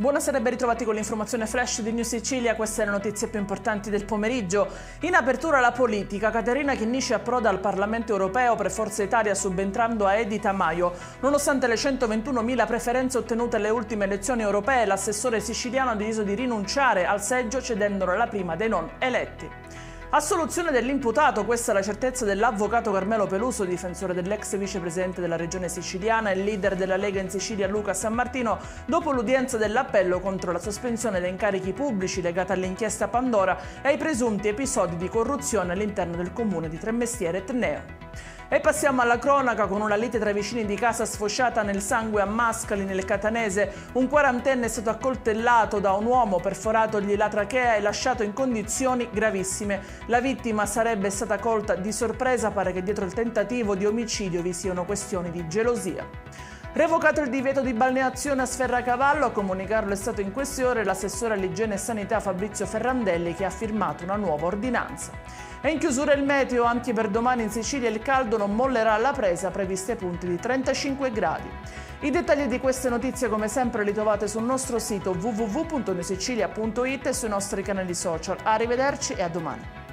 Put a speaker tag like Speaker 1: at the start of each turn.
Speaker 1: Buonasera e ben ritrovati con l'informazione flash di New Sicilia. Queste le notizie più importanti del pomeriggio. In apertura la politica, Caterina Chinnici approda al Parlamento europeo per Forza Italia subentrando a Edi Tamayo. Nonostante le 121.000 preferenze ottenute alle ultime elezioni europee, l'assessore siciliano ha deciso di rinunciare al seggio cedendolo alla prima dei non eletti. Assoluzione dell'imputato, questa è la certezza dell'avvocato Carmelo Peluso, difensore dell'ex vicepresidente della regione siciliana e leader della Lega in Sicilia Luca Sammartino, dopo l'udienza dell'appello contro la sospensione dei incarichi pubblici legata all'inchiesta Pandora e ai presunti episodi di corruzione all'interno del comune di Tremestieri Etneo. E passiamo alla cronaca con una lite tra i vicini di casa sfociata nel sangue a Mascali, nel Catanese. Un quarantenne è stato accoltellato da un uomo, perforatogli la trachea e lasciato in condizioni gravissime. La vittima sarebbe stata colta di sorpresa, pare che dietro il tentativo di omicidio vi siano questioni di gelosia. Revocato il divieto di balneazione a Sferracavallo, a comunicarlo è stato in queste ore l'assessore all'igiene e sanità Fabrizio Ferrandelli, che ha firmato una nuova ordinanza. E in chiusura il meteo, anche per domani in Sicilia il caldo non mollerà alla presa, previste punte di 35 gradi. I dettagli di queste notizie come sempre li trovate sul nostro sito www.newsicilia.it e sui nostri canali social. Arrivederci e a domani.